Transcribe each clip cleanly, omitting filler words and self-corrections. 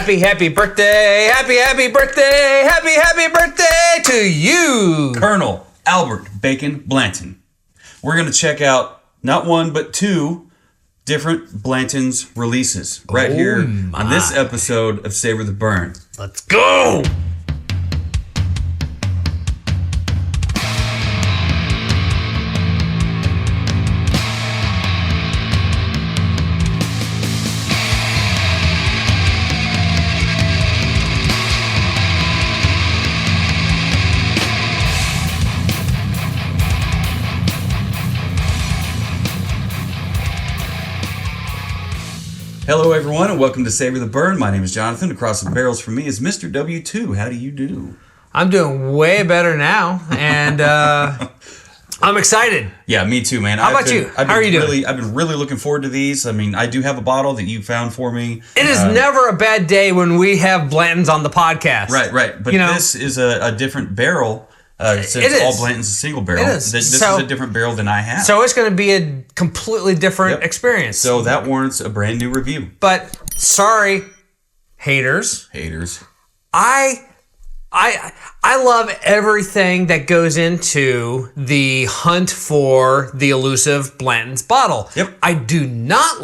Happy birthday, happy birthday to you, Colonel Albert Bacon Blanton. We're going to check out not one, but two different Blanton's releases right here on this episode of Savor the Burn. Let's go! Hello, everyone, and welcome to Savor the Burn. My name is Jonathan. Across the barrels from me is Mr. W2. How do you do? I'm doing way better now, and I'm excited. Yeah, me too, man. How about you? How are you doing? I've been really looking forward to these. I mean, I do have a bottle that you found for me. It is never a bad day when we have Blantons on the podcast. Right. But this is a different barrel. Since all Blanton's a single barrel. This is a different barrel than I have. So it's going to be a completely different experience. So that warrants a brand new review. But sorry, haters. I love everything that goes into the hunt for the elusive Blanton's bottle. Yep. I do not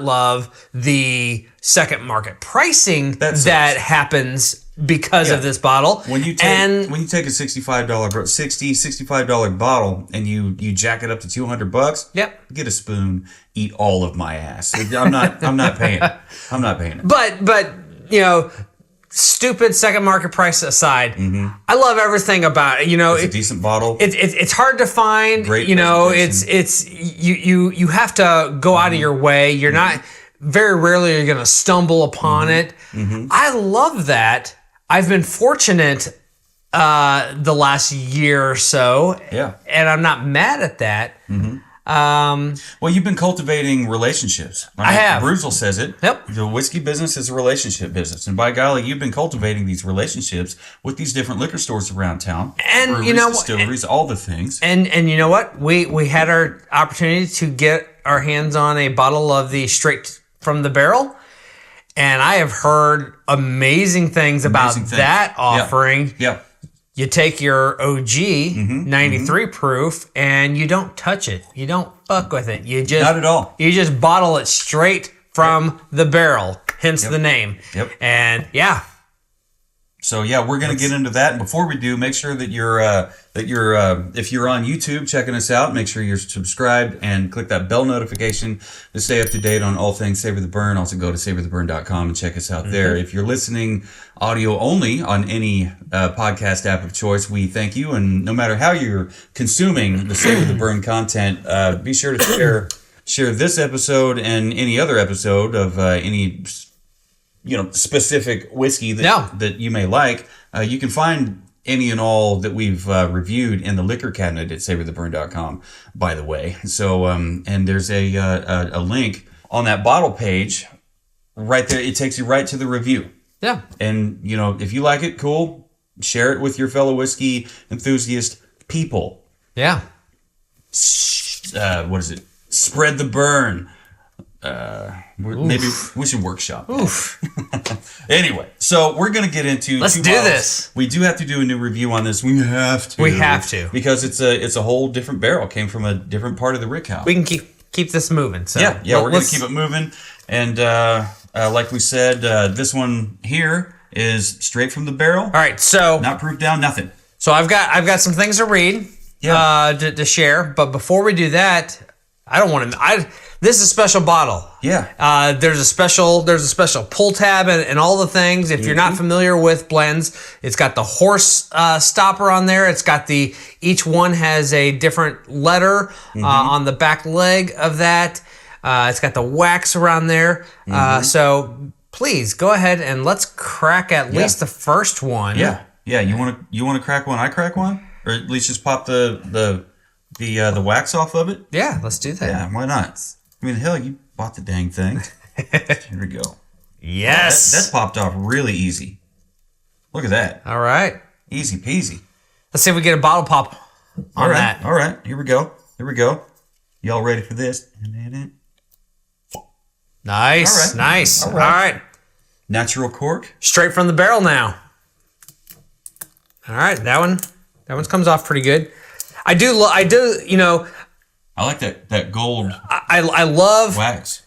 love the second market pricing that happens because of this bottle. When you take a $65 bottle and you jack it up to $200, yep, get a spoon, eat all of my ass. I'm not paying it. I'm not paying it. But you know, stupid second market price aside, I love everything about it. You know, it's a decent bottle. It's hard to find. Great. You know, you have to go out of your way. You're not. Very rarely you're going to stumble upon it. I love that. I've been fortunate the last year or so, and I'm not mad at that. Well, you've been cultivating relationships. I have. Bruzel says it. Yep. The whiskey business is a relationship business. And by golly, you've been cultivating these relationships with these different liquor stores around town. And breweries, you know, distilleries, all the things. And you know what? We had our opportunity to get our hands on a bottle of the straight from the barrel. And I have heard amazing things about that offering. Yeah. You take your OG 93 proof and you don't touch it. You don't fuck with it. You just not at all. You just bottle it straight from the barrel, hence the name. Yep. And So we're gonna get into that. And before we do, make sure that you're if you're on YouTube checking us out, make sure you're subscribed and click that bell notification to stay up to date on all things Savor the Burn. Also go to savortheburn.com and check us out there. If you're listening audio only on any podcast app of choice, we thank you. And no matter how you're consuming the Savor the Burn content, be sure to share this episode and any other episode of any specific whiskey that you may like. You can find any and all that we've reviewed in the liquor cabinet at savortheburn.com, by the way. So, and there's a link on that bottle page right there. It takes you right to the review. Yeah. And, if you like it, cool. Share it with your fellow whiskey enthusiast people. Yeah. What is it? Spread the burn. Maybe we should workshop. Anyway, so we're going to get into Let's do this. We do have to do a new review on this. We have to. Because it's a whole different barrel. Came from a different part of the rick house. We can keep this moving. So we're going to keep it moving. And like we said, this one here is straight from the barrel. All right, so not proof down, nothing. So I've got some things to read, to share. But before we do that, I don't want to. This is a special bottle. Yeah. There's a special pull tab and all the things. If you're not familiar with blends, it's got the horse stopper on there. It's got each one has a different letter on the back leg of that. It's got the wax around there. So please go ahead and let's crack at least the first one. Yeah. You want to crack one? I crack one, or at least just pop the wax off of it. Yeah, let's do that. Yeah, why not? I mean, hell, you bought the dang thing. Here we go. Yes. That popped off really easy. Look at that. All right. Easy peasy. Let's see if we get a bottle pop on that. All right. Here we go. Y'all ready for this? Nice. All right. All right. Natural cork. Straight from the barrel now. All right, that one comes off pretty good. I do, you know. I like that gold I love wax.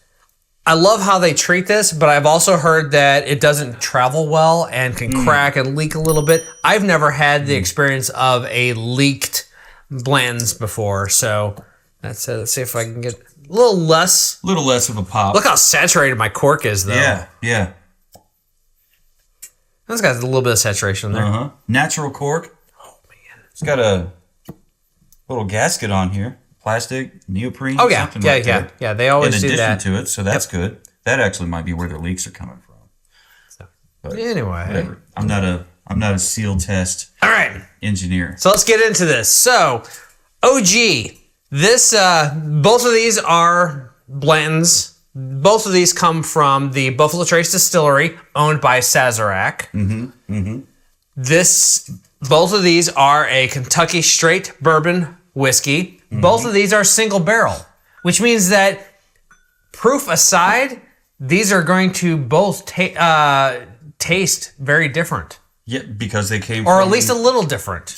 I love how they treat this, but I've also heard that it doesn't travel well and can crack and leak a little bit. I've never had the experience of a leaked Blanton's before, so let's see if I can get a little less of a pop. Look how saturated my cork is, though. Yeah. This got a little bit of saturation there. Natural cork. Oh, man. It's got a little gasket on here. Plastic, neoprene. Oh, yeah. Yeah, they always do that. In addition to it, so that's good. That actually might be where the leaks are coming from. But anyway. Whatever. I'm not a seal test engineer. So let's get into this. So, OG. This, both of these are Blanton's. Both of these come from the Buffalo Trace Distillery, owned by Sazerac. Both of these are a Kentucky straight bourbon whiskey. Both of these are single barrel, which means that, proof aside, these are going to both taste very different. Yeah, because they came or from at least a little different.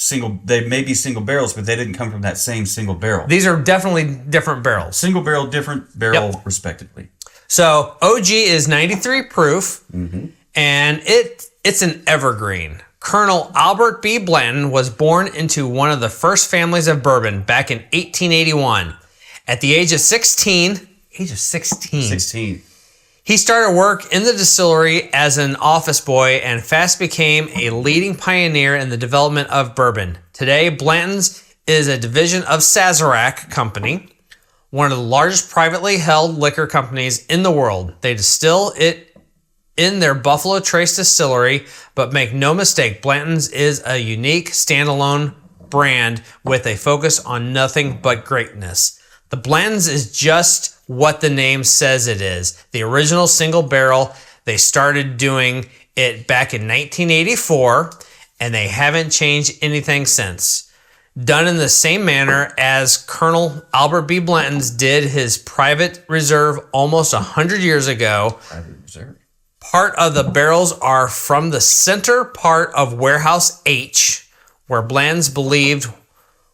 They may be single barrels, but they didn't come from that same single barrel. These are definitely different barrels. Single barrel, different barrel, respectively. So OG is 93 proof, and it's an evergreen. Colonel Albert B.Blanton was born into one of the first families of bourbon back in 1881. At the age of 16, he started work in the distillery as an office boy and fast became a leading pioneer in the development of bourbon. Today, Blanton's is a division of Sazerac Company, one of the largest privately held liquor companies in the world. They distill it in their Buffalo Trace distillery, but make no mistake, Blanton's is a unique standalone brand with a focus on nothing but greatness. The Blanton's is just what the name says it is. The original single barrel, they started doing it back in 1984, and they haven't changed anything since. Done in the same manner as Colonel Albert B. Blanton's did his private reserve almost 100 years ago. Private reserve. Part of the barrels are from the center part of Warehouse H, where Blanton's believed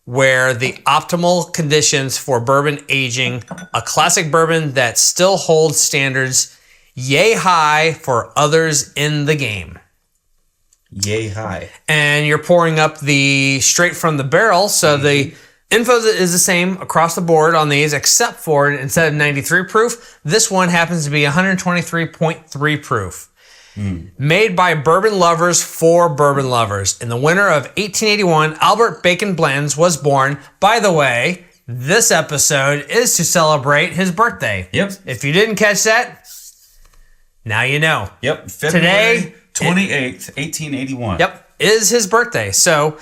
where the optimal conditions for bourbon aging, a classic bourbon that still holds standards yay high for others in the game. Yay high. And you're pouring up the straight from the barrel, so the info is the same across the board on these, except for instead of 93 proof, this one happens to be 123.3 proof. Made by bourbon lovers for bourbon lovers. In the winter of 1881, Albert Bacon Blanton's was born. By the way, this episode is to celebrate his birthday. Yep. If you didn't catch that, now you know. Yep. February 28th, 1881. Yep, is his birthday. So,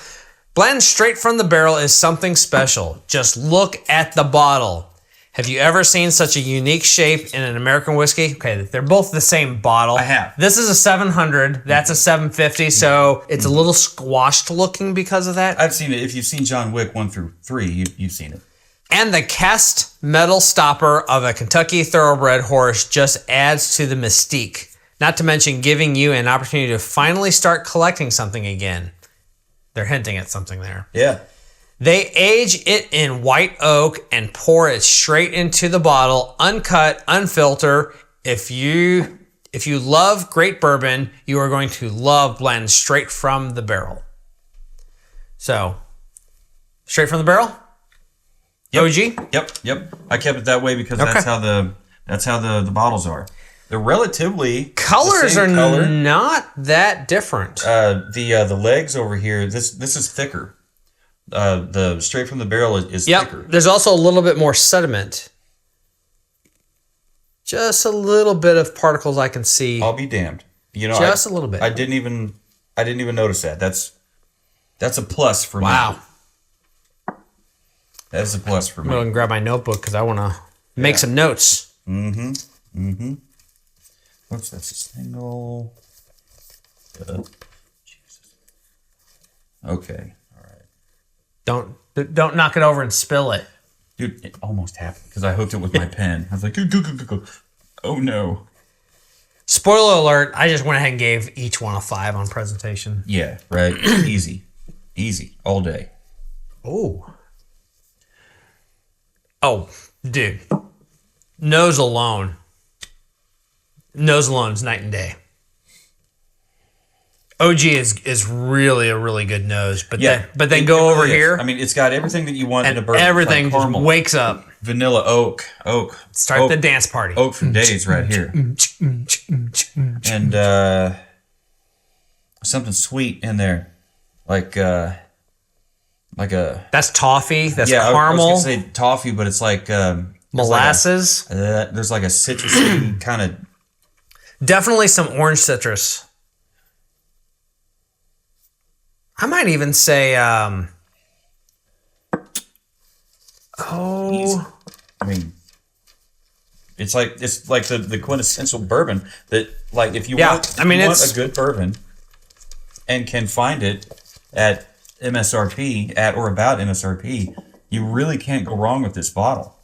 Blanton's straight from the barrel is something special. Just look at the bottle. Have you ever seen such a unique shape in an American whiskey? Okay, they're both the same bottle. I have. This is a 700. That's a 750. So it's a little squashed looking because of that. I've seen it. If you've seen John Wick 1 through 3, you've seen it. And the cast metal stopper of a Kentucky thoroughbred horse just adds to the mystique. Not to mention giving you an opportunity to finally start collecting something again. They're hinting at something there. Yeah. They age it in white oak and pour it straight into the bottle, uncut, unfiltered. If you love great bourbon, you are going to love Blanton straight from the barrel. So, straight from the barrel? Yep. OG? Yep. I kept it that way because that's how the bottles are. They're relatively colors the same are color. Not that different. The legs over here, this is thicker. The straight from the barrel is thicker. There's also a little bit more sediment. Just a little bit of particles I can see. I'll be damned. You know, just a little bit. I didn't even notice that. That's a plus for me. Wow. That's a plus for me. I'm going to grab my notebook because I want to make some notes. Whoops, that's a single. Jesus. Okay. Don't knock it over and spill it. Dude, it almost happened because I hooked it with my pen. I was like, go. Oh no. Spoiler alert, I just went ahead and gave each one a 5 on presentation. Yeah, right. Easy. Easy. All day. Oh. Oh, dude. Nose alone. Nose alone is night and day. OG is really a really good nose, but then go over here. I mean, it's got everything that you want in a bourbon. Everything like just caramel, wakes up. vanilla, oak. Start the dance party. Oak for days right here. And something sweet in there, like a. That's toffee. That's caramel. caramel. I was gonna say toffee, but it's like molasses. There's like a citrusy kind of. Definitely some orange citrus. I might even say, I mean, it's like the quintessential bourbon that, like, if you want a good bourbon and can find it at MSRP, at or about MSRP, you really can't go wrong with this bottle.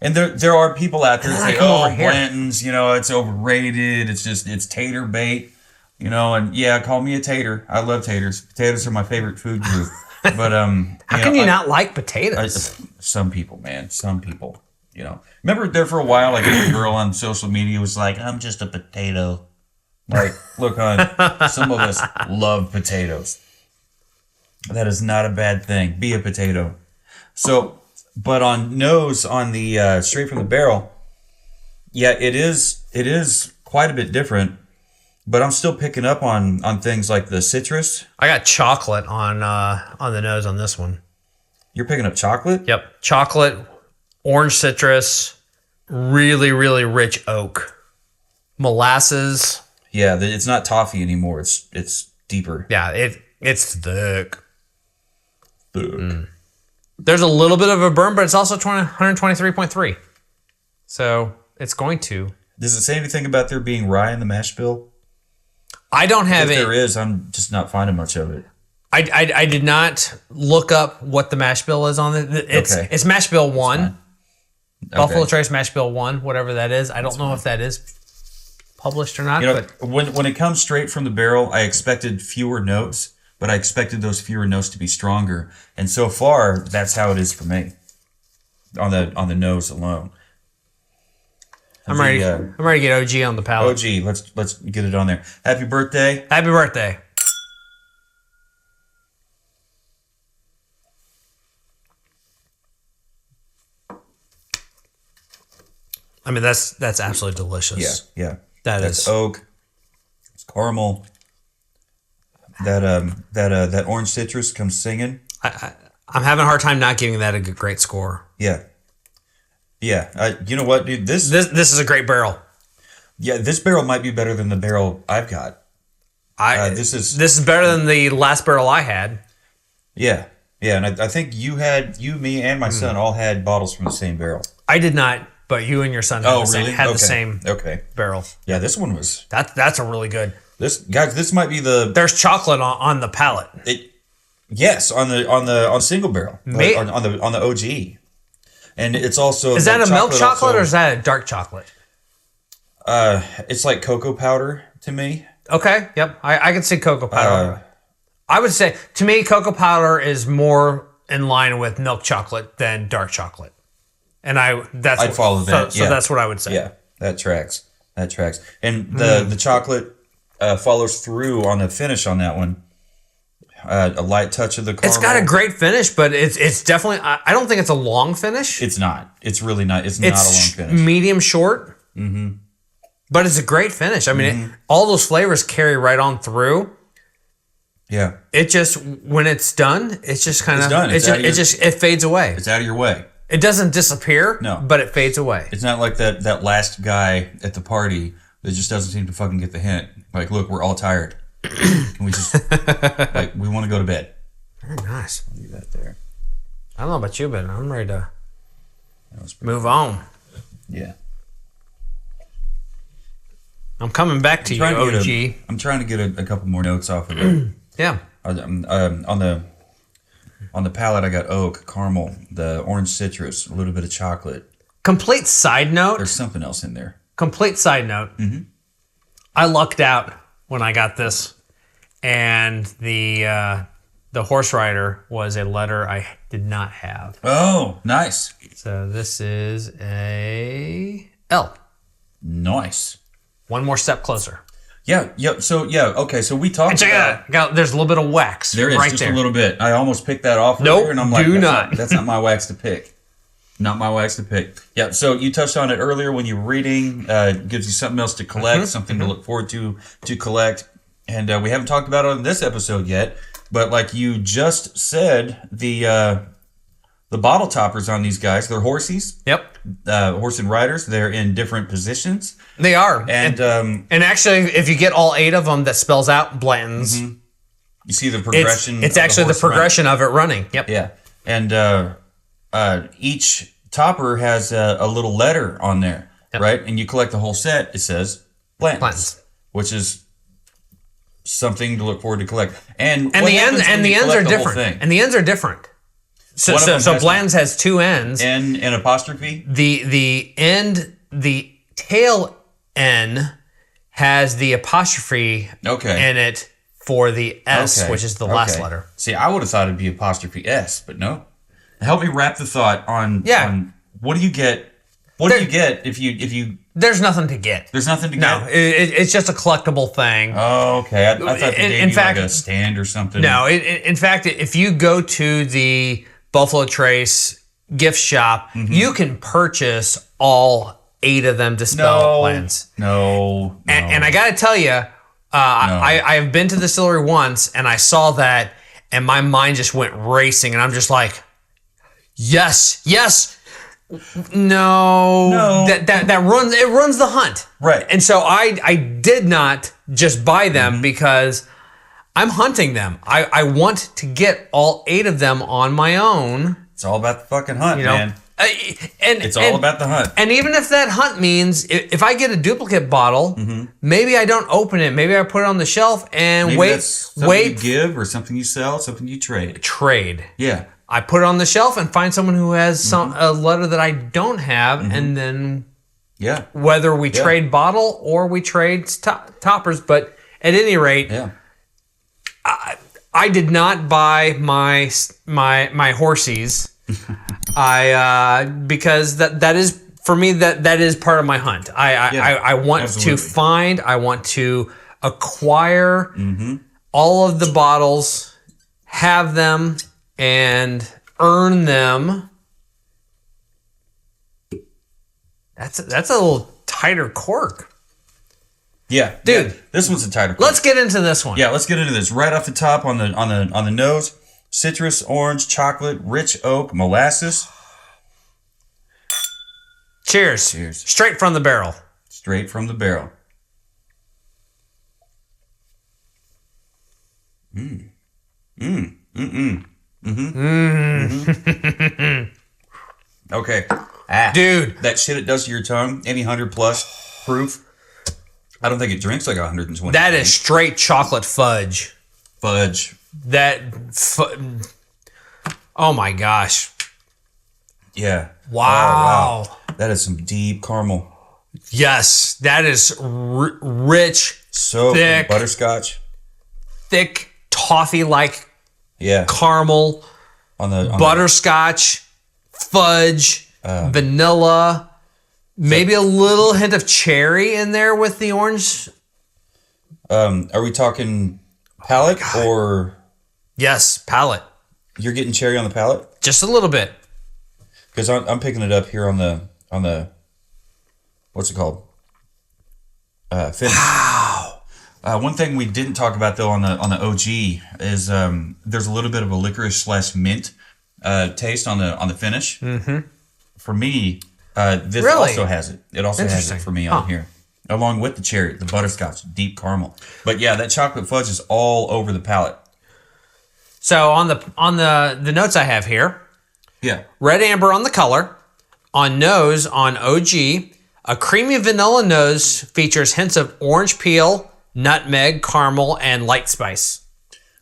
And there are people out there that say, "Oh, Blanton's, it's overrated. It's tater bait." And yeah, call me a tater. I love taters. Potatoes are my favorite food group. But how can you not like potatoes? Some people, man. Some people. Remember there for a while, like a girl on social media was like, "I'm just a potato." Like, look, hon, some of us love potatoes. That is not a bad thing. Be a potato. So, but on nose, on the straight from the barrel, yeah, it is quite a bit different. But I'm still picking up on things like the citrus. I got chocolate on the nose on this one. You're picking up chocolate? Yep. Chocolate, orange citrus, really, really rich oak. Molasses. Yeah, it's not toffee anymore. It's deeper. Yeah, it's thick. There's a little bit of a burn, but it's also 123.3. So it's going to. Does it say anything about there being rye in the mash bill? I don't have it. If there is, I'm just not finding much of it. I did not look up what the mash bill is on it. It's mash bill 1. Buffalo Trace mash bill 1, whatever that is. I don't know if that is published or not. But when it comes straight from the barrel, I expected fewer notes, but I expected those fewer notes to be stronger. And so far, that's how it is for me on the nose alone. I'm ready to get OG on the palate. OG, let's get it on there. Happy birthday. Happy birthday. I mean, that's absolutely delicious. Yeah. That's oak. It's caramel. That orange citrus comes singing. I'm having a hard time not giving that a great score. Yeah. Yeah, you know what, dude? This is a great barrel. Yeah, this barrel might be better than the barrel I've got. This is better than the last barrel I had. Yeah, and I think you, me, and my son all had bottles from the same barrel. I did not, but you and your son had the same barrel. Yeah, this one was. That's a really good. This might be the. There's chocolate on the palate. Yes, on the single barrel, on the OG. And it's also... Is that a milk chocolate or is that a dark chocolate? It's like cocoa powder to me. Okay, yep. I can see cocoa powder. I would say, to me, cocoa powder is more in line with milk chocolate than dark chocolate. And I'd follow that. So that's what I would say. Yeah, that tracks. And the chocolate follows through on the finish on that one. A light touch of the caramel. It's got a great finish, but it's definitely... I don't think it's a long finish. It's not. It's really not. It's not a long finish. Medium short. Mm-hmm. But it's a great finish. I mean, all those flavors carry right on through. Yeah. It just... When it's done, it's just kind of... It's done. It fades away. It's out of your way. It doesn't disappear, no, but it fades away. It's not like that last guy at the party that just doesn't seem to fucking get the hint. Like, look, we're all tired. Can we just we want to go to bed? Very nice. I'll leave that there. I don't know about you, but I'm ready to move on. Yeah. I'm coming back to you, OG. I'm trying to get a couple more notes off of it. Yeah. On the palate, I got oak, caramel, the orange citrus, a little bit of chocolate. Complete side note. There's something else in there. complete side note. I lucked out when I got this, and the horse rider was a letter I did not have. Oh, nice. So this is a L. Nice. One more step closer. Yeah. So okay. So we talked Check about. it out. There's a little bit of wax. There is right just there. a little bit. I almost picked that off Nope, earlier, and I'm like, do that's not. That's not my wax to pick. Not my wax to pick. Yeah. So you touched on it earlier when you were reading. It gives you something else to collect, something to look forward to collect, and we haven't talked about it on this episode yet. But like you just said, the bottle toppers on these guys, they're horsies. Yep. Horse and riders. They're in different positions. They are. And actually, if you get all 8 of them, that spells out Blanton's. you see the progression. It's actually the progression of it running. Yep. Yeah. And each topper has a little letter on there, right? And you collect the whole set. It says Blanton's, which is something to look forward to collect. And the ends are different. And the ends are different. So Blanton's has 2 ends. N and apostrophe. The tail N has the apostrophe in it for the S, which is the last letter. See, I would have thought it'd be apostrophe S, but no. Help me wrap the thought on what do you get? What do you get if you? There's nothing to get. There's nothing to get. No, it's just a collectible thing. Oh, okay. I thought they gave you like a stand or something. No, in fact, if you go to the Buffalo Trace gift shop, you can purchase all 8 of them Dispel Blanton's. No. And I got to tell you, I've been to the distillery once, and I saw that, and my mind just went racing, and I'm just like, yes. No. That runs the hunt. Right. And so I did not just buy them because I'm hunting them. I want to get all 8 of them on my own. It's all about the fucking hunt, man. It's all about the hunt. And even if that hunt means if I get a duplicate bottle, maybe I don't open it. Maybe I put it on the shelf and maybe wait. That's something you give or something you sell, something you trade. Yeah. I put it on the shelf and find someone who has a letter that I don't have, and then whether we trade bottle or we trade toppers, but at any rate, I did not buy my horsies. Because that is for me that is part of my hunt. I want to find, I want to acquire all of the bottles, have them, and earn them. That's a little tighter cork. Yeah, dude. This one's a tighter cork. Let's get into this one. Yeah, let's get into this. Right off the top on the nose, citrus, orange, chocolate, rich oak, molasses. Cheers. Cheers. Straight from the barrel. Straight from the barrel. Okay. Dude. That shit it does to your tongue, any 100+ proof. I don't think it drinks like 120. That is straight chocolate fudge. Fudge. Oh my gosh. Yeah. Wow. Oh, wow. That is some deep caramel. Yes, that is rich, so thick, butterscotch, thick toffee-like caramel, on the butterscotch, fudge, vanilla, maybe a little hint of cherry in there with the orange. Are we talking palate or? Yes, palate. You're getting cherry on the palate? Just a little bit. Because I'm picking it up here on the what's it called? Finish. Wow. One thing we didn't talk about though on the OG is there's a little bit of a licorice / mint taste on the finish. Mm-hmm. For me, this also has it. It also has it for me on here, along with the cherry, the butterscotch, deep caramel. But yeah, that chocolate fudge is all over the palate. So on the notes I have here. Yeah. Red amber on the color. On nose, on OG, a creamy vanilla nose features hints of orange peel, nutmeg, caramel, and light spice.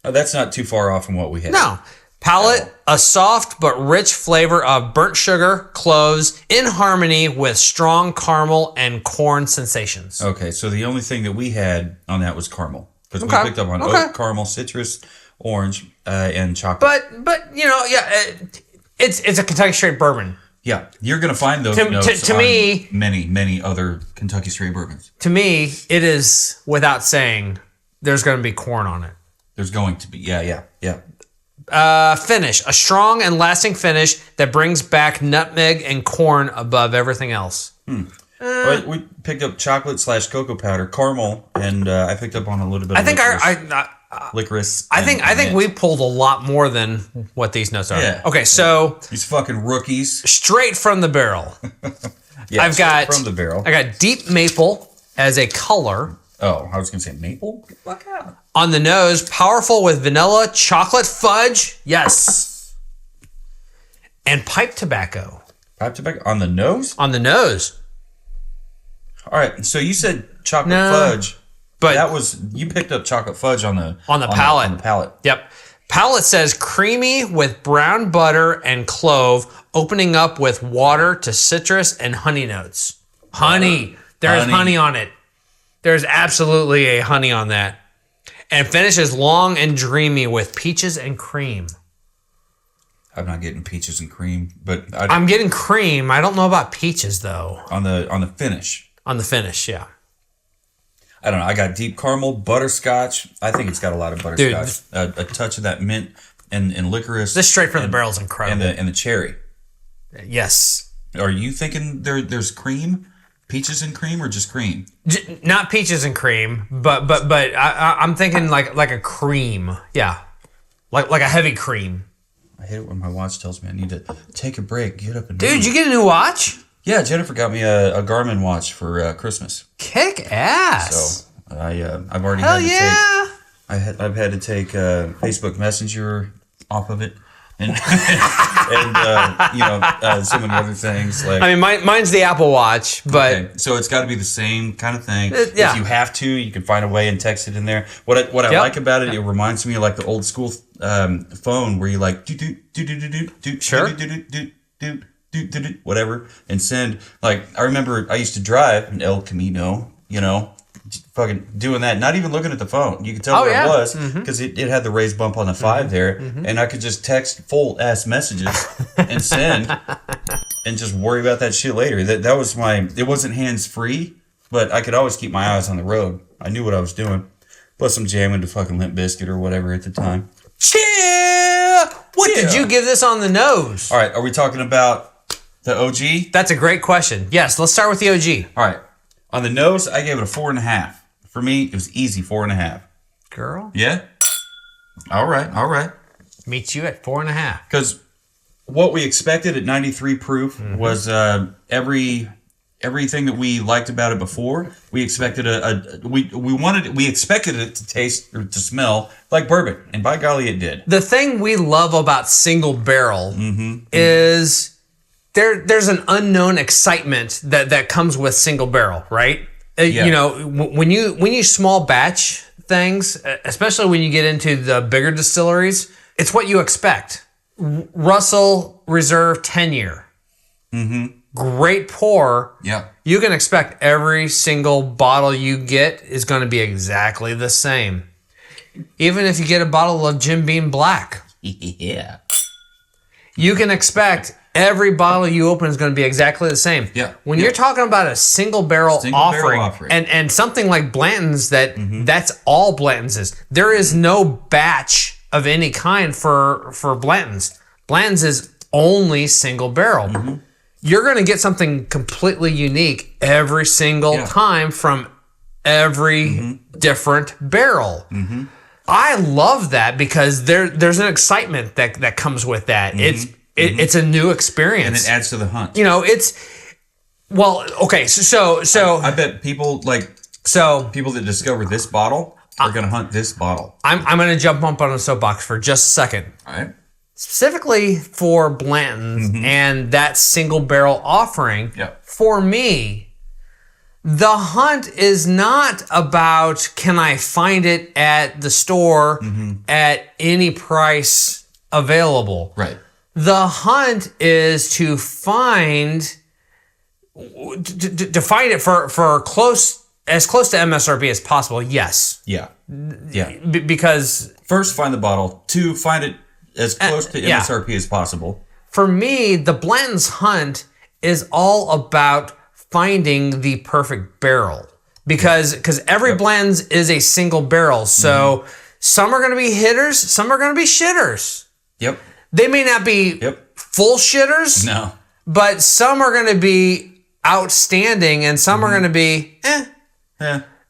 That's not too far off from what we had. No. Palate, a soft but rich flavor of burnt sugar, cloves, in harmony with strong caramel and corn sensations. Okay, so the only thing that we had on that was caramel. Because we picked up on oak, caramel, citrus, orange, and chocolate. But it's a Kentucky straight bourbon. Yeah, you're going to find those notes to on me, many other Kentucky straight bourbons. To me, it is, without saying, there's going to be corn on it. There's going to be, yeah. Finish, a strong and lasting finish that brings back nutmeg and corn above everything else. We picked up chocolate / cocoa powder, caramel, and I picked up on a little bit of licorice. I think we pulled a lot more than what these notes are. Yeah. Okay, so these fucking rookies, straight from the barrel. I've got from the barrel. I got deep maple as a color. Oh, I was gonna say maple. Get the fuck out. On the nose, powerful with vanilla, chocolate fudge. Yes. And pipe tobacco. Pipe tobacco on the nose. On the nose. All right. So you said chocolate fudge. But that was, you picked up chocolate fudge on the palate. On the palate. Yep. Palate says creamy with brown butter and clove, opening up with water to citrus and honey notes. Honey. There's honey on it. There's absolutely a honey on that. And finishes long and dreamy with peaches and cream. I'm not getting peaches and cream, but I'm getting cream. I don't know about peaches though. On the finish. On the finish, yeah. I don't know. I got deep caramel, butterscotch. I think it's got a lot of butterscotch. A touch of that mint and licorice. This straight from the barrel is incredible. And the cherry. Yes. Are you thinking there's cream? Peaches and cream or just cream? Not peaches and cream, but I'm thinking like a cream. Yeah. Like a heavy cream. I hate it when my watch tells me I need to take a break, get up and Dude, move. you get a new watch? Yeah, Jennifer got me a Garmin watch for Christmas. Kick ass. So I've already Hell I've had to take Facebook Messenger off of it, and so many other things. Like, I mean, mine's the Apple Watch, but okay. So it's got to be the same kind of thing. Yeah. If you have to, you can find a way and text it in there. What I like about it, it reminds me of like the old school phone where you like whatever, and send. Like, I remember I used to drive an El Camino, fucking doing that, not even looking at the phone. You could tell where it was because it had the raised bump on the 5 there, and I could just text full ass messages and send and just worry about that shit later. That was it wasn't hands free, but I could always keep my eyes on the road. I knew what I was doing. Plus I'm jamming to fucking Limp Bizkit or whatever at the time. What did you give this on the nose? All right, are we talking about the OG? That's a great question. Yes, let's start with the OG. All right. On the nose, I gave it a 4.5. For me, it was easy 4.5. Girl? Yeah? All right. Meets you at 4.5. Because what we expected at 93 proof was everything that we liked about it before. We expected we expected it to taste or to smell like bourbon, and by golly, it did. The thing we love about single barrel is there's an unknown excitement that comes with single barrel, right? Yeah. When you small batch things, especially when you get into the bigger distilleries, it's what you expect. Russell Reserve 10-year. Great pour. Yeah. You can expect every single bottle you get is going to be exactly the same. Even if you get a bottle of Jim Beam Black. Yeah. You can expect every bottle you open is going to be exactly the same. Yeah. When you're talking about a single barrel offering. And something like Blanton's that's all Blanton's is. There is no batch of any kind for Blanton's. Blanton's is only single barrel. You're going to get something completely unique every single time from every different barrel. I love that because there's an excitement that comes with that. It's a new experience, and it adds to the hunt. Okay. So I bet people people that discover this bottle are going to hunt this bottle. I'm going to jump up on a soapbox for just a second. All right. Specifically for Blanton's and that single barrel offering, for me, the hunt is not about can I find it at the store at any price available. Right. The hunt is to find it for as close to MSRP as possible. Yes. Yeah. Yeah. Because first, find the bottle. 2, find it as close to MSRP as possible. For me, the Blanton's hunt is all about finding the perfect barrel. Because every Blanton's is a single barrel. So some are going to be hitters, some are going to be shitters. Yep. They may not be full shitters. No. But some are going to be outstanding and some are going to be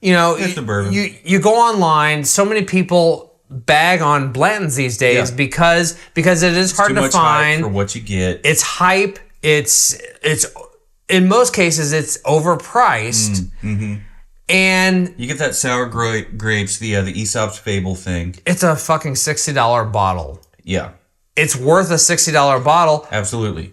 You know, it's the bourbon. You go online, so many people bag on Blanton's these days because it is hard to find. Hype for what you get. It's hype. It's in most cases it's overpriced. And you get that sour grapes, the Aesop's Fable thing. It's a fucking $60 bottle. Yeah. It's worth a $60 bottle. Absolutely.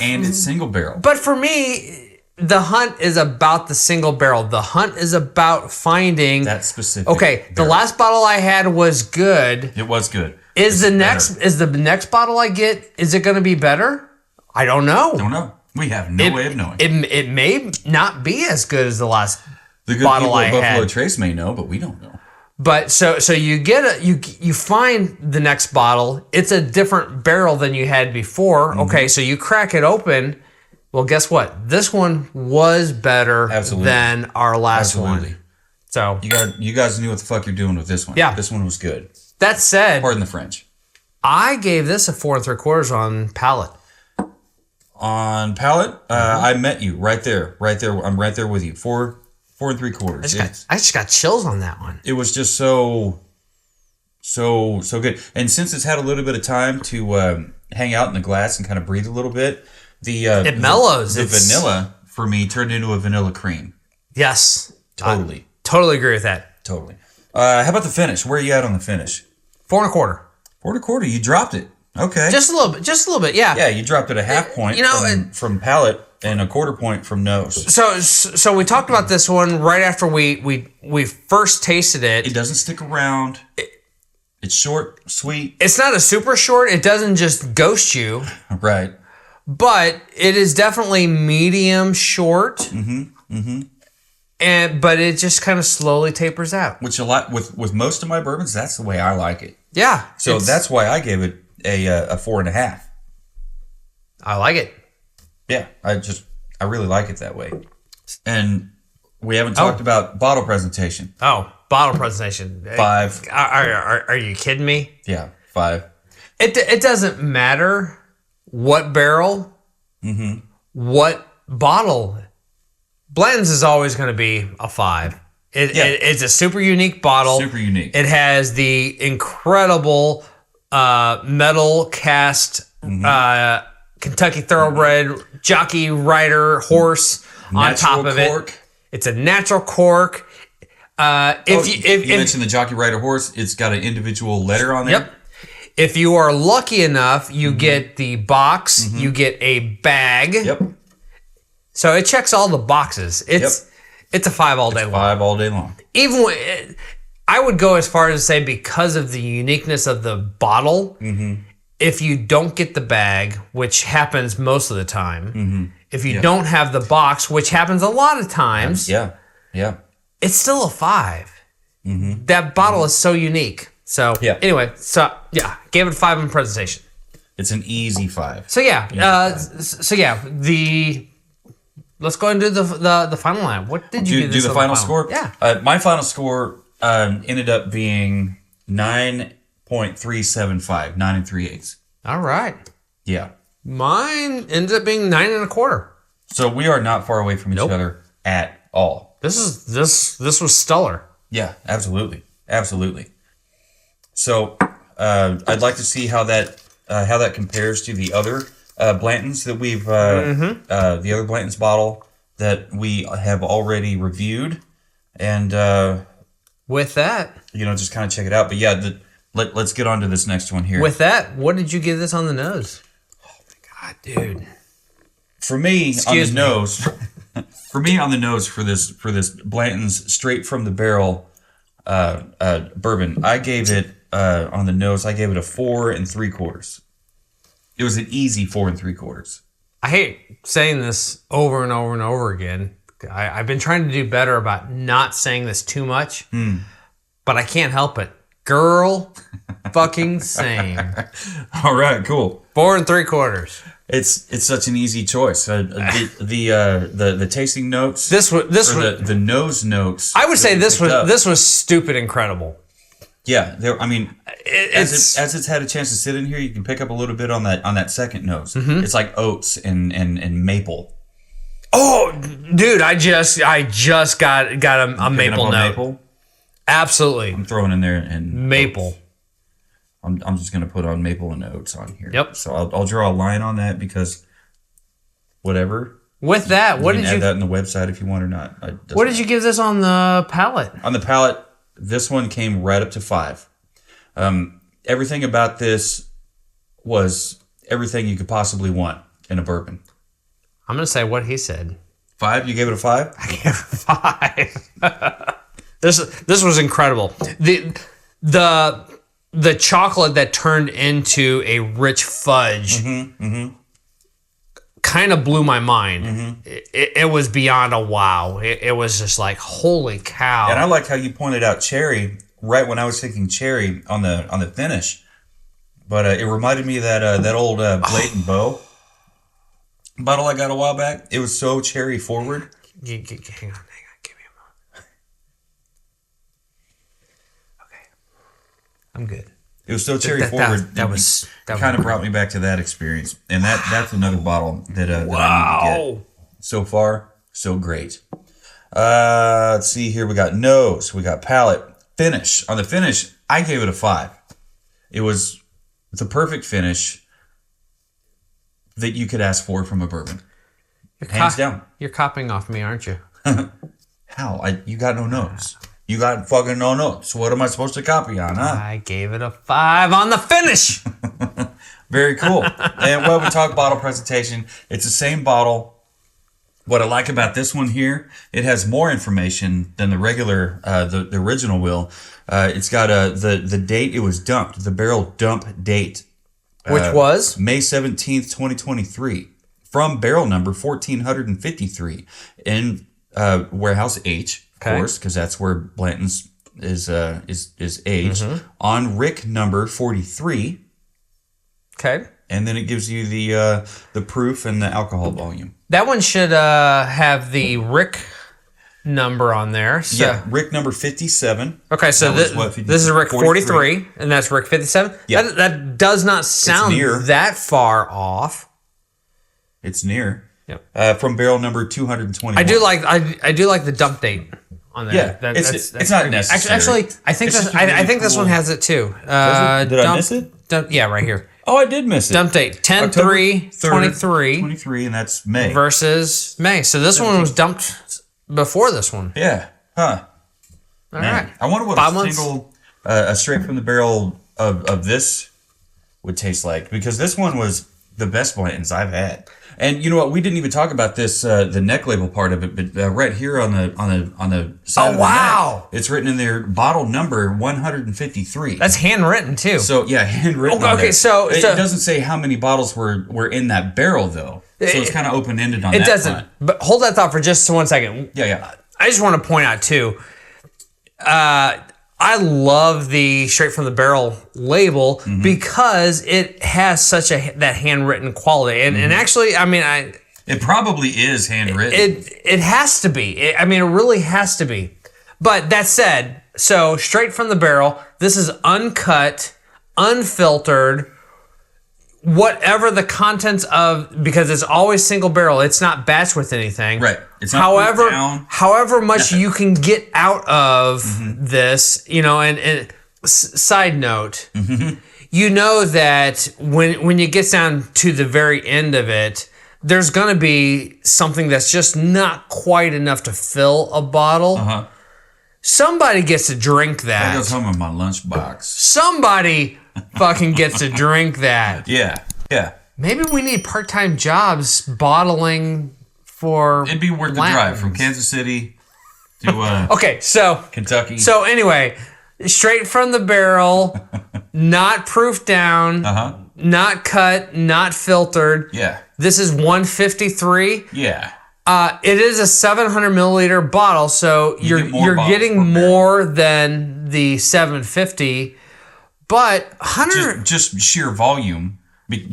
And it's single barrel. But for me, the hunt is about the single barrel. The hunt is about finding that specific. Okay, barrel. The last bottle I had was good. It was good. Is the next bottle I get, is it going to be better? I don't know. Don't know. We have no way of knowing. It may not be as good as the last the good bottle people I at Buffalo had. Trace may know, but we don't know. But so you get you find the next bottle. It's a different barrel than you had before. Okay, so you crack it open. Well, guess what? This one was better than our last one. So you guys knew what the fuck you're doing with this one. Yeah, this one was good. That said, pardon the French. I gave this a 4 3/4 on palate. On palate, I met you right there. I'm right there with you. 4 3/4. I just got chills on that one. It was just so good. And since it's had a little bit of time to hang out in the glass and kind of breathe a little bit, it mellows. The vanilla for me turned into a vanilla cream. Yes, totally. Totally agree with that. Totally. How about the finish? Where are you at on the finish? 4 1/4. 4 1/4. You dropped it. Okay. Just a little bit. Yeah. Yeah, you dropped it a half point from palate and a 1/4 point from nose. So we talked about this one right after we first tasted it. It doesn't stick around. It's short, sweet. It's not a super short. It doesn't just ghost you. Right. But it is definitely medium short. But it just kind of slowly tapers out. Which a lot with most of my bourbons, that's the way I like it. Yeah. So that's why I gave it a 4.5. I like it. Yeah, I really like it that way. And we haven't talked about bottle presentation. Oh, bottle presentation. 5. Are you kidding me? Yeah, 5. It doesn't matter what barrel, what bottle. Blanton's is always going to be a 5. It's a super unique bottle. Super unique. It has the incredible metal cast Kentucky Thoroughbred jockey rider horse on top of it. It's a natural cork. If you mentioned the jockey rider horse, it's got an individual letter on there. Yep. If you are lucky enough, you get the box. You get a bag. Yep. So it checks all the boxes. It's a 5 all day long. 5 all day long. Even I would go as far as to say because of the uniqueness of the bottle, if you don't get the bag, which happens most of the time, if you don't have the box, which happens a lot of times, it's still a 5. That bottle is so unique. So anyway, gave it a 5 in presentation. It's an easy 5. So let's go and do the final line. What did you do? The final score? Yeah. My final score ended up being 9.375, 9 3/8. All right. Yeah. Mine ended up being 9 1/4. So we are not far away from each other at all. This was stellar. Yeah, absolutely. So I'd like to see how that compares to the other Blantons that we've the other Blanton's bottle that we have already reviewed, and with that, just kind of check it out. But yeah, let's get on to this next one here. With that, what did you give this on the nose? Oh my god, dude! For me, on the nose, for this Blanton's straight from the barrel bourbon, I gave it on the nose, I gave it a 4 3/4. It was an easy 4 3/4. I hate saying this over and over and over again. I've been trying to do better about not saying this too much, but I can't help it. Girl, fucking same. All right, cool. 4 3/4. It's such an easy choice. The tasting notes. The nose notes. I would say this was stupid incredible. Yeah, as it's had a chance to sit in here, you can pick up a little bit on that second nose. Mm-hmm. It's like oats and maple. Oh, dude, I just got a maple note. Maple? Absolutely. I'm throwing in there and maple. Oats. I'm just gonna put on maple and oats on here. Yep. So I'll draw a line on that because whatever. With that, what did you add that in the website if you want or not? What did you give this on the palate? On the palate, this one came right up to 5. Everything about this was everything you could possibly want in a bourbon. I'm gonna say what he said. 5? You gave it a 5? I gave it a 5. This was incredible. The chocolate that turned into a rich fudge kind of blew my mind. Mm-hmm. It was beyond a wow. It was just like, holy cow. And I like how you pointed out cherry right when I was thinking cherry on the finish. But it reminded me of that old B.Blanton bow bottle I got a while back. It was so cherry forward. Hang on. Give me a moment. Okay. I'm good. It was so cherry forward. That kind of brought me back to that experience. And that's another bottle that I need to get. So far, so great. Let's see here. We got nose. We got palate. Finish. On the finish, I gave it a 5. It was the perfect finish that you could ask for from a bourbon. Hands down. You're copying off me, aren't you? How? You got no nose. You got fucking no notes. What am I supposed to copy on, huh? I gave it a 5 on the finish. Very cool. And when we talk bottle presentation, it's the same bottle. What I like about this one here, it has more information than the regular, the original will. It's got the date it was dumped, the barrel dump date. Which was? May 17th, 2023. From barrel number 1453 in warehouse H. Of course, because that's where Blanton's is aged. On Rick number 43. Okay. And then it gives you the proof and the alcohol volume. That one should have the Rick number on there. So. Yeah, Rick number 57. Okay, so this is Rick 43, and that's Rick 57. Yeah. That does not sound that far off. It's near. Yep. From barrel number 221. I do like the dump date on there. Yeah, it's not necessary. Actually, I think this one has it too. Did I miss it? Yeah, right here. Oh, I did miss it. Dump date 10/3/23. 23, and that's May. Versus May. So this one was dumped before this one. Yeah. Huh. All right. I wonder what a straight from the barrel of this would taste like, because this one was the best Blantons I've had. And you know what? We didn't even talk about this, the neck label part of it, but right here on the side of the neck, it's written in there, bottle number 153. That's handwritten too. So yeah, handwritten. Okay, so it doesn't say how many bottles were in that barrel though. So it's kind of open ended on that. It doesn't. Front. But hold that thought for just 1 second. Yeah. I just want to point out too. I love the straight from the barrel label because it has such that handwritten quality, and actually, I mean, it probably is handwritten. It has to be. It really has to be. But that said, so straight from the barrel, this is uncut, unfiltered. Whatever the contents of, because it's always single barrel, it's not batched with anything. Right. It's not however much you can get out of this, and side note, you know that when you get down to the very end of it, there's going to be something that's just not quite enough to fill a bottle. Somebody gets to drink that. That goes home in my lunchbox. Somebody fucking gets to drink that. Yeah. Maybe we need part-time jobs bottling for It'd be worth the drive from Kansas City to okay, so Kentucky. So anyway, straight from the barrel, not proof down, not cut, not filtered. Yeah. This is 153. Yeah. It is a 700 milliliter bottle, so you're getting more than the 750, but 100 just sheer volume.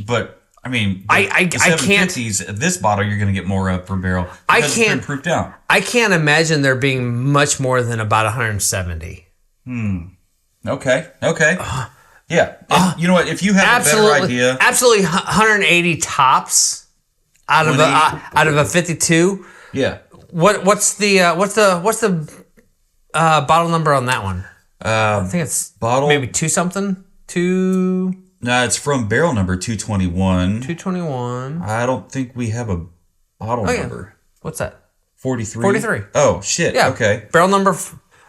But I mean, I can't. This bottle you're going to get more per barrel. It's been proofed down. I can't imagine there being much more than about 170. Okay. Yeah. You know what? If you have a better idea, absolutely 180 tops. Out of a 52. Yeah. What's the bottle number on that one? I think it's maybe 2 something. 2. No, it's from barrel number 221. 221. I don't think we have a bottle number. What's that? 43. 43. Oh shit. Yeah. Okay. Barrel number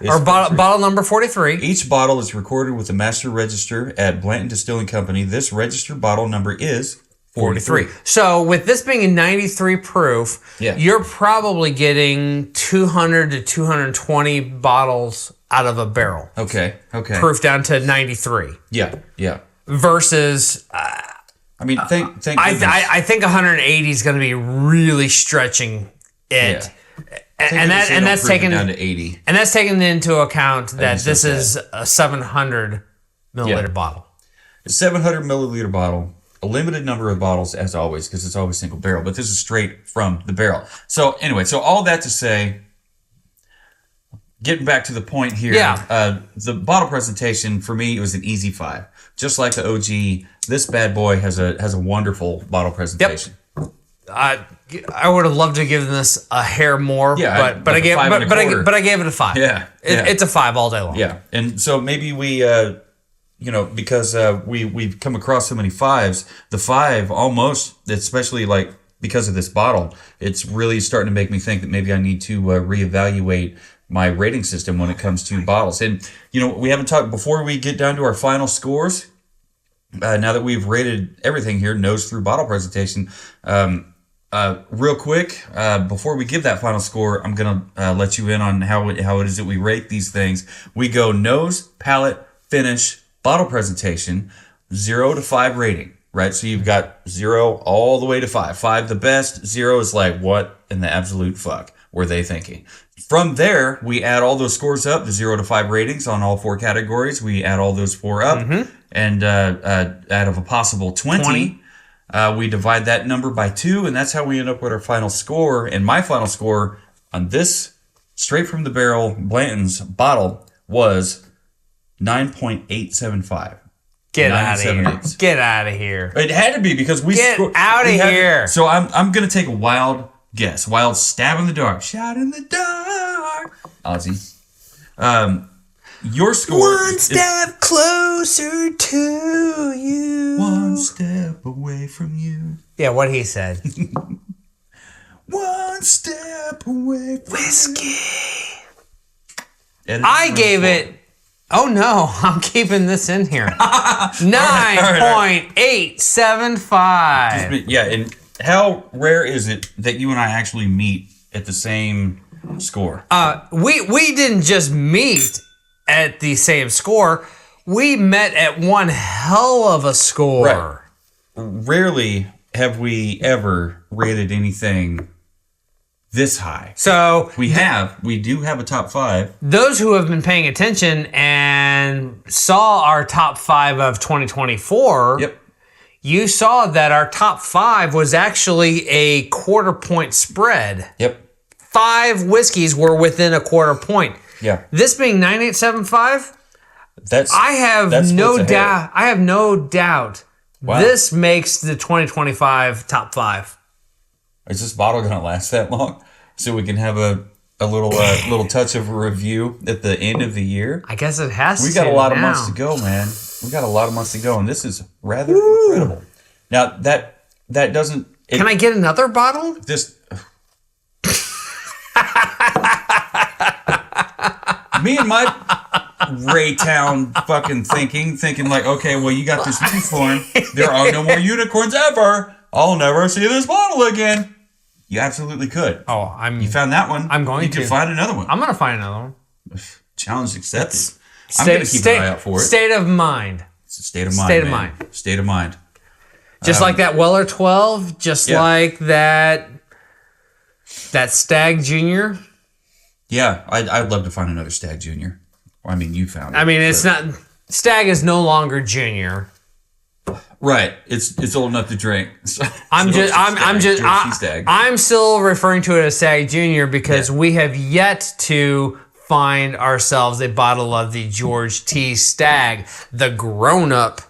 bottle number 43. Each bottle is recorded with the master register at Blanton Distilling Company. This registered bottle number is 43. So with this being a 93 proof, you're probably getting 200 to 220 bottles out of a barrel. Okay. Proof down to 93. Yeah. Versus, I mean, thank I think 180 is going to be really stretching it. Yeah. And that's taken down to 80. And that's taken into account that this is a 700 milliliter bottle. A 700 milliliter bottle. A limited number of bottles, as always, because it's always single barrel, but this is straight from the barrel. So anyway, all that to say, getting back to the point here, the bottle presentation, for me, it was an easy 5. Just like the OG, this bad boy has a wonderful bottle presentation. Yep. I would have loved to give this a hair more, but I gave it a 5. Yeah. It's a 5 all day long. Yeah, and so maybe we because we've come across so many 5s, the 5 almost, especially like because of this bottle, it's really starting to make me think that maybe I need to reevaluate my rating system when it comes to bottles. And we haven't talked before we get down to our final scores. Now that we've rated everything here, nose through bottle presentation, real quick, before we give that final score, I'm gonna let you in on how it is that we rate these things. We go nose, palate, finish, bottle presentation, 0 to 5 rating, right? So you've got 0 all the way to 5. 5 the best, 0 is like, what in the absolute fuck were they thinking? From there, we add all those scores up, the 0 to 5 ratings on all 4 categories. We add all those 4 up, and out of a possible 20. We divide that number by 2, and that's how we end up with our final score. And my final score on this straight from the barrel Blanton's bottle was 9.875. Get out of here. Get out of here. It had to be because we Get out of here. So I'm going to take a wild guess. Wild stab in the dark. Shout in the dark. Ozzy. Your score. One step closer to you. One step away from you. Yeah, what he said. One step away from whiskey. I gave it. Oh no, I'm keeping this in here. 9.875. Yeah, and how rare is it that you and I actually meet at the same score? We didn't just meet at the same score. We met at one hell of a score. Right. Rarely have we ever rated anything this high. So we do have a top 5. Those who have been paying attention and saw our top 5 of 2024, you saw that our top 5 was actually a quarter point spread. 5 whiskeys were within a quarter point. This being 9.875, I have no doubt. I have no doubt. Wow. This makes the 2025 top 5. Is this bottle going to last that long? So we can have a little touch of a review at the end of the year? I guess it has to. We got a lot of months to go, man. We got a lot of months to go, and this is rather incredible. Now, that doesn't... Can I get another bottle? Me and my Raytown fucking thinking like, okay, well, you got this unicorn. There are no more unicorns ever. I'll never see this bottle again. You absolutely could. You found that one. I'm going to. You can find another one. I'm going to find another one. Challenge accepted. I'm going to keep an eye out for it. State of mind. It's a state of mind. State of man. mind. State of mind. Just like that Weller 12, just like that Stag Junior. Yeah, I'd love to find another Stag Junior. Well, I mean, you found it. I mean, it's not... Stag is no longer Junior. Right. It's old enough to drink. So, I'm still referring to it as Stag Junior because we have yet to find ourselves a bottle of the George T. Stag, the grown-up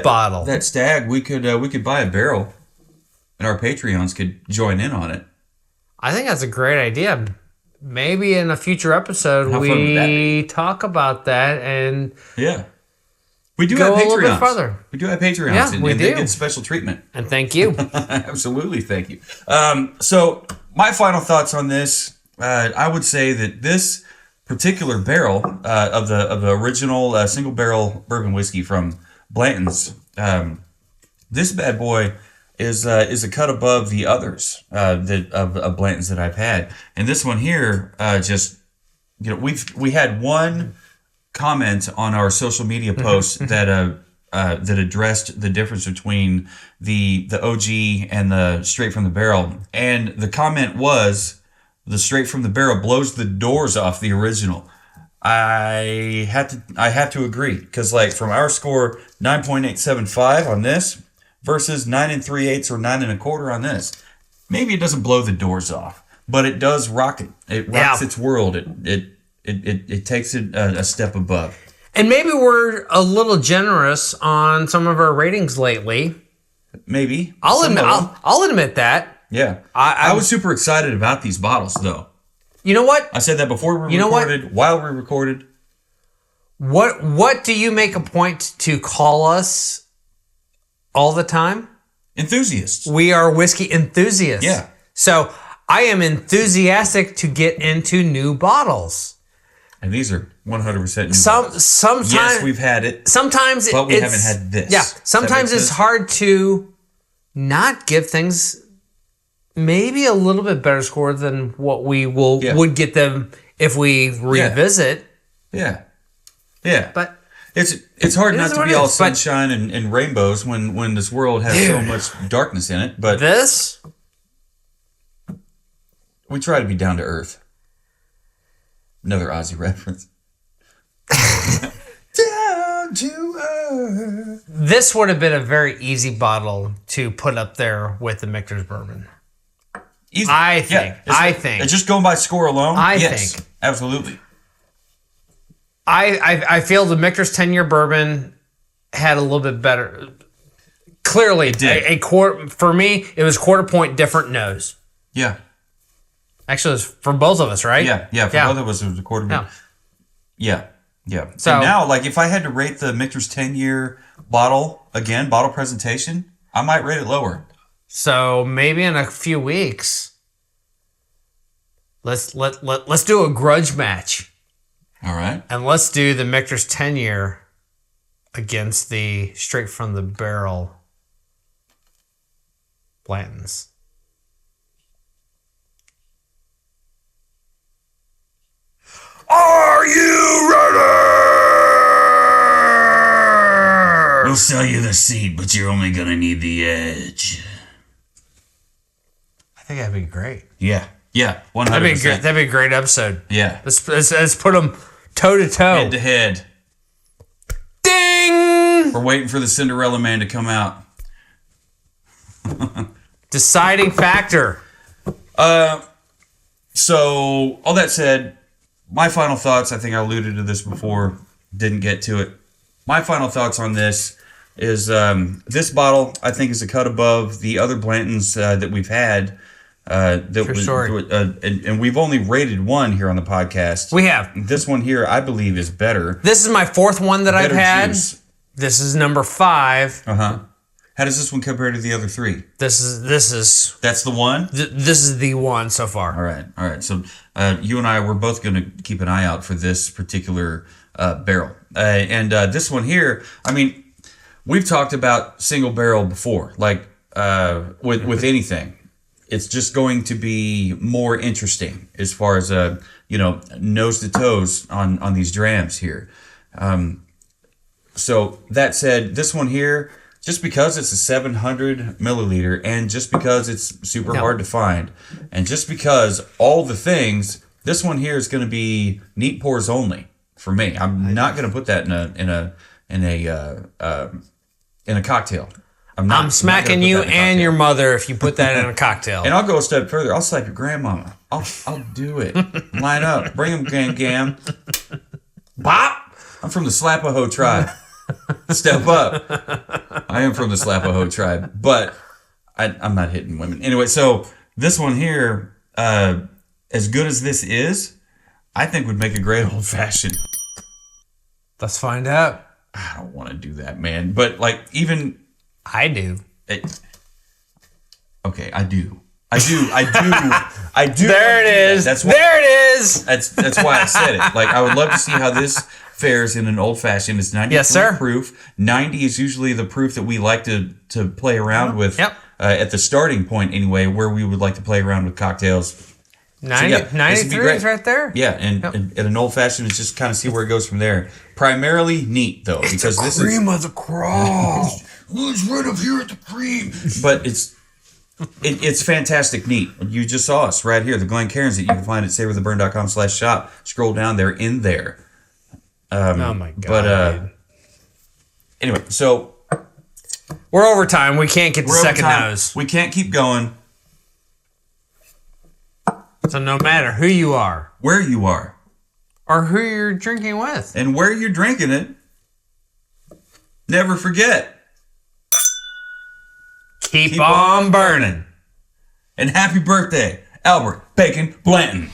bottle. That Stag, we could buy a barrel, and our Patreons could join in on it. I think that's a great idea. Maybe in a future episode we talk about that and we do go have Patreons. A little bit farther. We do have Patreons, Yeah, and we do. They get special treatment. And thank you. Absolutely, thank you. So my final thoughts on this, I would say that this particular barrel of the original single barrel bourbon whiskey from Blanton's, this bad boy is a cut above the others of Blanton's that I've had, and this one here we had one comment on our social media post that addressed the difference between the OG and the straight from the barrel, and the comment was the straight from the barrel blows the doors off the original. I have to agree because like from our score 9.875 on this versus 9 3/8 or 9 1/4 on this, maybe it doesn't blow the doors off, but it does rock it. It rocks its world. It takes it a step above. And maybe we're a little generous on some of our ratings lately. Maybe I'll admit that. Yeah, I was super excited about these bottles though. You know what? I said that before we recorded, while we recorded. What do you make a point to call us all the time? Enthusiasts. We are whiskey enthusiasts. Yeah. So I am enthusiastic to get into new bottles. And these are 100% new. Sometimes yes, we've had it. Sometimes but we haven't had this. Yeah. Sometimes it's hard to not give things maybe a little bit better score than what we would get them if we revisit. Yeah. But it's hard not to be all sunshine and rainbows when this world has so much darkness in it. But we try to be down to earth. Another Ozzy reference. Down to earth. This would have been a very easy bottle to put up there with the Michter's bourbon. Easy. I think. It's just going by score alone. I think. Absolutely. I feel the Michter's 10-year bourbon had a little bit better. Clearly, it did. A quarter for me. It was quarter point different nose. Yeah. Actually, it was for both of us, right? Yeah. For both of us, it was a quarter point. Yeah. So and now, like, if I had to rate the Michter's 10-year bottle presentation, I might rate it lower. So maybe in a few weeks, let's do a grudge match. All right. And let's do the Michter's 10-year against the straight from the barrel Blanton's. Are you ready? We'll sell you the seat, but you're only gonna need the edge. I think that'd be great. Yeah, 100%. That'd be a great episode. Yeah. Let's put them toe to toe. Head to head. Ding! We're waiting for the Cinderella Man to come out. Deciding factor. So, all that said, my final thoughts, I think I alluded to this before, didn't get to it. My final thoughts on this is this bottle, I think, is a cut above the other Blantons that we've had. And we've only rated one here on the podcast. We have. This one here, I believe, is better. This is my fourth one that I've had. Juice. This is number 5. Uh-huh. How does this one compare to the other 3? This is That's the one? This is the one so far. All right. So you and I, we're both going to keep an eye out for this particular barrel. And this one here, I mean, we've talked about single barrel before, like with anything. It's just going to be more interesting as far as nose to toes on these drams here. So that said, this one here, just because it's a 700 milliliter, and just because it's super hard to find, and just because all the things, this one here is going to be neat pours only for me. I'm not going to put that in a cocktail. I'm smacking you and your mother if you put that in a cocktail. And I'll go a step further. I'll slap your grandmama. I'll do it. Line up. Bring them, gam. Bop. I'm from the Slapaho tribe. Step up. I am from the Slapaho tribe, but I'm not hitting women. Anyway, so this one here, as good as this is, I think would make a great old fashioned. Let's find out. I don't want to do that, man. But like even I do. Okay, I do. There it is. There it is. That's why I said it. Like I would love to see how this fares in an old fashioned. It's 90 proof. 90 is usually the proof that we like to play around with. Yep. At the starting point anyway, where we would like to play around with cocktails. 93 is right there. Yeah, and an old fashioned is just kind of see where it goes from there. Primarily neat though, because this is cream of the crop. Who's right up here at the cream? But it's fantastic neat. You just saw us right here, the Glencairns that you can find at savortheburn.com/shop. Scroll down, they're in there. Oh my god! But anyway, so we're over time. We can't get the second nose. We can't keep going. So no matter who you are, where you are, or who you're drinking with, and where you're drinking it, never forget. Keep on burning. And happy birthday, Albert Bacon Blanton.